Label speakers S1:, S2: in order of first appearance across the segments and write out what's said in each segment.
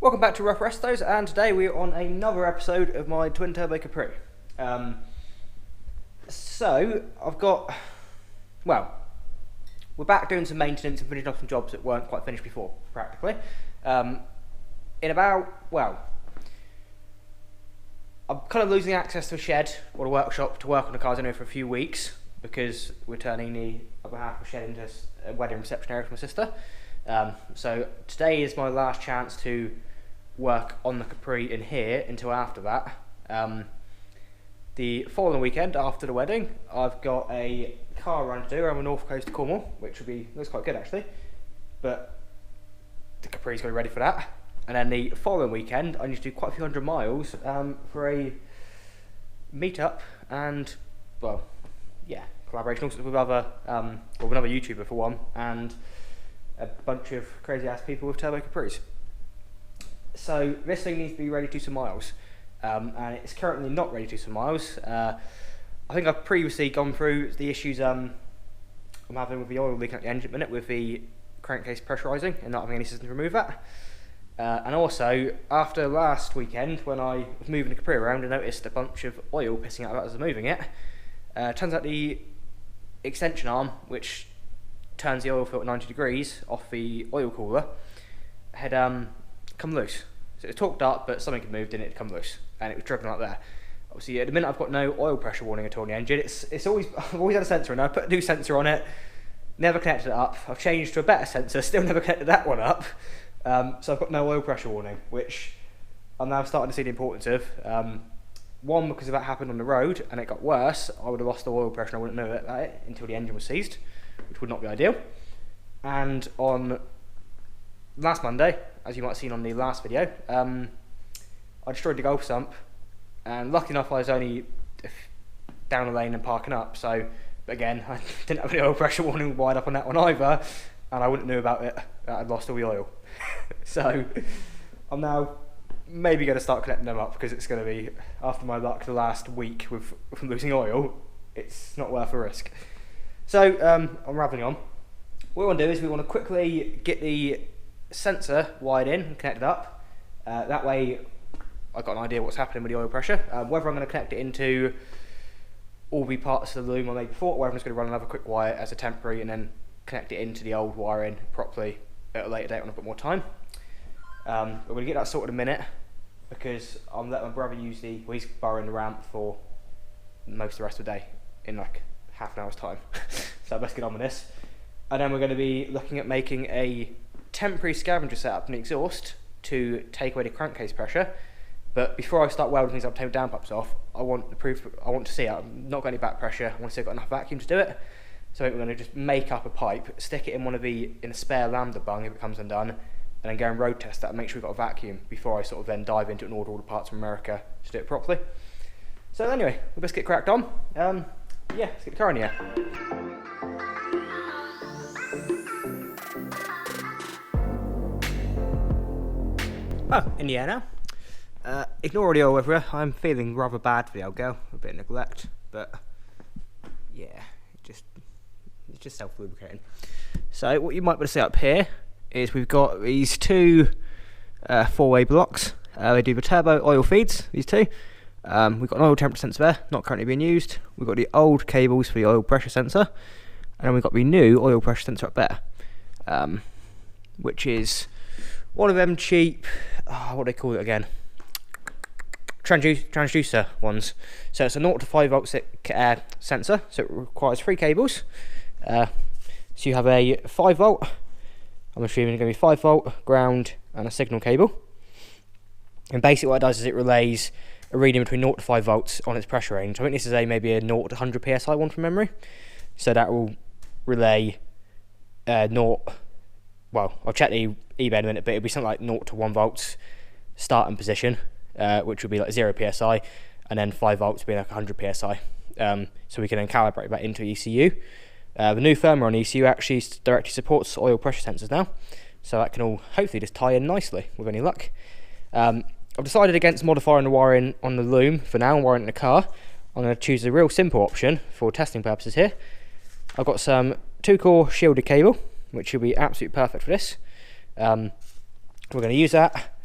S1: Welcome back to Rough Restos, and today we're on another episode of my twin turbo Capri. So I've got, we're back doing some maintenance and finishing off some jobs that weren't quite finished before, practically. I'm kind of losing access to a shed or a workshop to work on the cars anyway for a few weeks because we're turning the other half of the shed into a wedding reception area for my sister. So today is my last chance to work on the Capri in here until after that. The following weekend after the wedding, I've got a car run to do around the north coast of Cornwall, which looks quite good actually, but the Capri's got to be ready for that. And then the following weekend, I need to do quite a few hundred miles for a meetup and, collaboration also with another YouTuber for one, and a bunch of crazy ass people with turbo Capris. So this thing needs to be ready to do some miles, and it's currently not ready to do some miles. I think I've previously gone through the issues I'm having with the oil leaking out the engine at the minute with the crankcase pressurising and not having any system to remove that. And also, after last weekend, when I was moving the Capri around and noticed a bunch of oil pissing out of it as I was moving it, turns out the extension arm, which turns the oil filter 90 degrees off the oil cooler, had come loose. So it was torqued up, but something had moved and it had come loose, and it was driven up there. Obviously, at the minute I've got no oil pressure warning at all on the engine. I've always had a sensor in there. I put a new sensor on it, never connected it up. I've changed to a better sensor, still never connected that one up. So I've got no oil pressure warning, which I'm now starting to see the importance of. One, because if that happened on the road and it got worse, I would have lost the oil pressure and I wouldn't know about it until the engine was seized, which would not be ideal. And on last Monday, as you might have seen on the last video, I destroyed the golf sump, and lucky enough I was only down the lane and parking up, so, but again, I didn't have any oil pressure warning wide up on that one either, and I wouldn't know about it, I'd lost all the oil. So I'm now maybe going to start connecting them up, because it's going to be, after my luck the last week with losing oil, it's not worth the risk. So I'm rambling on. What we want to do is we want to quickly get the sensor wired in and connected up. That way I've got an idea what's happening with the oil pressure. Whether I'm going to connect it into all the parts of the loom I made before, or whether I'm just going to run another quick wire as a temporary and then connect it into the old wiring properly at a later date when I've got more time. We're going to get that sorted in a minute, because I'm letting my brother use he's borrowing the ramp for most of the rest of the day in like half an hour's time. So I best get on with this. And then we're going to be looking at making a temporary scavenger setup in the exhaust to take away the crankcase pressure. But before I start welding things up, taking the downpipes off, I want to see I've not got any back pressure. I want to see I've got enough vacuum to do it. So we're going to just make up a pipe, stick it in a spare lambda bung if it comes undone, and then go and road test that and make sure we've got a vacuum before I sort of then dive into it and order all the parts from America to do it properly. So anyway, we'll just get cracked on. Let's get the car in here. Oh, in the air now. Ignore all the oil everywhere. I'm feeling rather bad for the old girl. A bit of neglect, but yeah, it's just self-lubricating. So what you might be able to see up here is we've got these two four-way blocks. They do the turbo oil feeds, these two. We've got an oil temperature sensor there, not currently being used. We've got the old cables for the oil pressure sensor, and then we've got the new oil pressure sensor up there, which is one of them cheap, what do they call it again? Transducer ones. So it's a 0 to 5 volt sensor, so it requires 3 cables. So you have a 5 volt, I'm assuming it's going to be 5 volt, ground, and a signal cable. And basically what it does is it relays a reading between 0 to 5 volts on its pressure range. I think this is maybe a 0 to 100 psi one from memory. So that will relay I'll check the eBay in a minute, but it'll be something like 0 to 1 volts starting position, which would be like 0 psi, and then 5 volts being like 100 psi. So we can then calibrate that into ECU. The new firmware on ECU actually directly supports oil pressure sensors now, so that can all hopefully just tie in nicely with any luck. I've decided against modifying the wiring on the loom for now and wiring in the car. I'm going to choose a real simple option for testing purposes here. I've got some 2-core shielded cable, which will be absolutely perfect for this. We're going to use that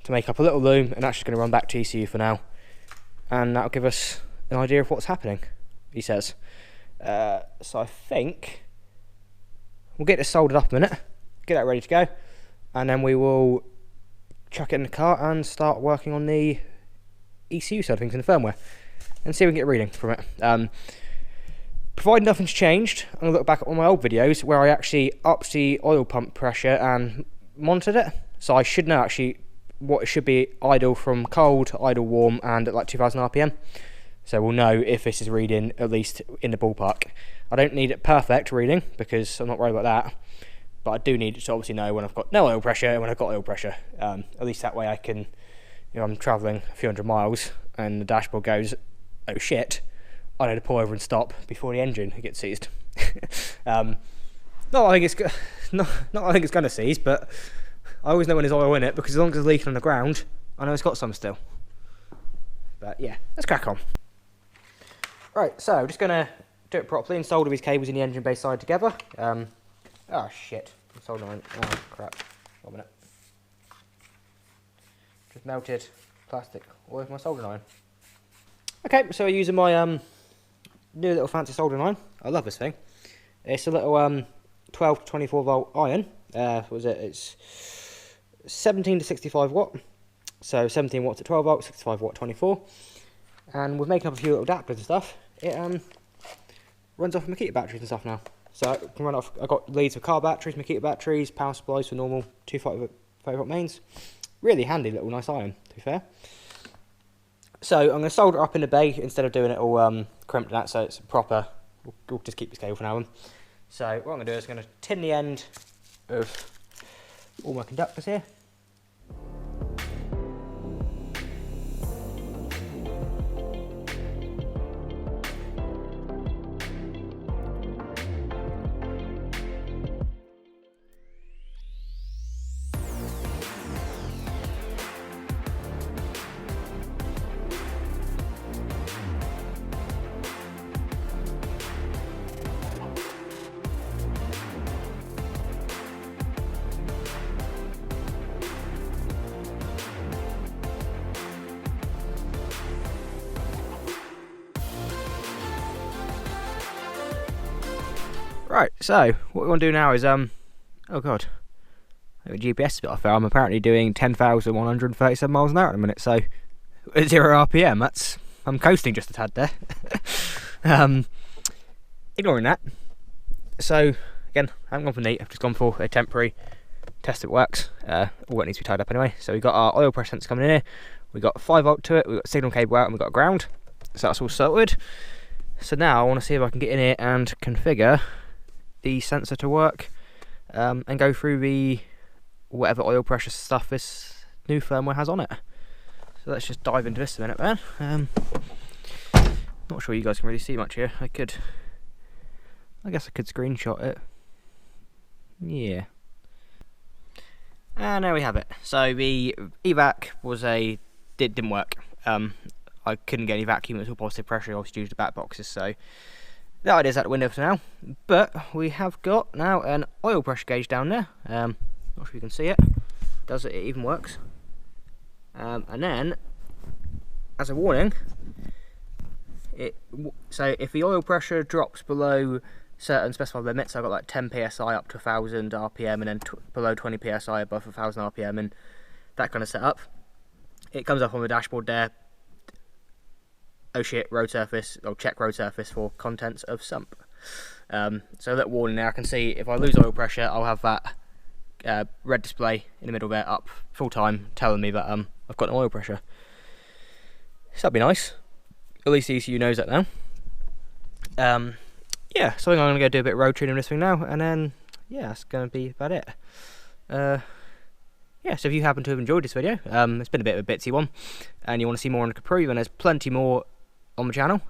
S1: to make up a little loom, and that's just going to run back to ECU for now, and that'll give us an idea of what's happening, he says. So I think we'll get this soldered up a minute, get that ready to go, and then we will chuck it in the car and start working on the ECU side of things in the firmware and see if we can get a reading from it. Provided nothing's changed, I'm going to look back at one of my old videos where I actually upped the oil pump pressure and monitored it, so I should know actually what it should be idle from cold, idle warm, and at like 2000 RPM. So we'll know if this is reading at least in the ballpark. I don't need it perfect reading because I'm not worried about that, but I do need to obviously know when I've got no oil pressure and when I've got oil pressure. At least that way I can, I'm travelling a few hundred miles and the dashboard goes, oh shit, I need to pull over and stop before the engine gets seized. Not that I think it's going to seize, but I always know when there's oil in it, because as long as it's leaking on the ground, I know it's got some still. But yeah, let's crack on. Right, so I'm just going to do it properly and solder these cables in the engine bay side together. Oh shit, I'm soldering. Oh crap, 1 minute. Just melted plastic all over my soldering iron. Okay, so I'm using my new little fancy soldering iron. I love this thing. It's a little 12 to 24 volt iron. What was it? It's 17 to 65 watt. So 17 watts at 12 volts, 65 watt 24. And we're making up a few little adapters and stuff. It runs off Makita batteries and stuff now. So I can run off. I've got leads for car batteries, Makita batteries, power supplies for normal 240 volt mains. Really handy little nice iron, to be fair. So I'm going to solder it up in the bay instead of doing it all crimped and that, so it's proper. We'll just keep this cable for now. So what I'm going to do is I'm going to tin the end of all my conductors here. Right, so what we want to do now is oh god, the GPS is a bit off there. I'm apparently doing 10,137 miles an hour at the minute, so at 0 RPM, I'm coasting just a tad there. Ignoring that, so again, I haven't gone for neat, I've just gone for a temporary test it works. All that needs to be tied up anyway. So we've got our oil pressure sensor coming in here, we've got 5 volt to it, we've got signal cable out, and we've got a ground, so that's all sorted. So now I want to see if I can get in here and configure the sensor to work, and go through the whatever oil pressure stuff this new firmware has on it. So let's just dive into this a minute then. Not sure you guys can really see much here. I guess I could screenshot it. Yeah. And there we have it. So the evac didn't work. I couldn't get any vacuum, it was all positive pressure, I obviously used the back boxes, so that is out the window for now. But we have got now an oil pressure gauge down there. Not sure if you can see it. Does it even works? And then, as a warning, so if the oil pressure drops below certain specified limits, I've got like 10 psi up to 1000 RPM, and then below 20 psi above 1000 RPM, and that kind of setup, it comes up on the dashboard there. Oh shit, road surface, or check road surface for contents of sump. So that warning there, I can see if I lose oil pressure, I'll have that red display in the middle there up full time, telling me that I've got no oil pressure. So that'd be nice. At least the ECU knows that now. Yeah, so I think I'm gonna go do a bit of road tuning on this thing now, and then yeah, that's gonna be about it. Yeah, so if you happen to have enjoyed this video, it's been a bit of a bitsy one, and you want to see more on the Capri, then there's plenty more on the channel.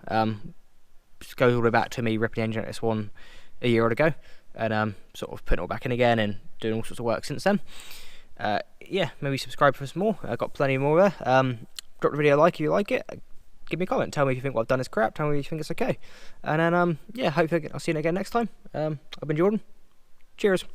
S1: Just goes all the way back to me ripping the engine at this one a year ago, and sort of putting it all back in again and doing all sorts of work since then. Yeah, maybe subscribe for some more. I've got plenty more there. Drop the video a like if you like it. Give me a comment. Tell me if you think what I've done is crap. Tell me if you think it's okay. And then, yeah, hopefully I'll see you again next time. I've been Jordan. Cheers.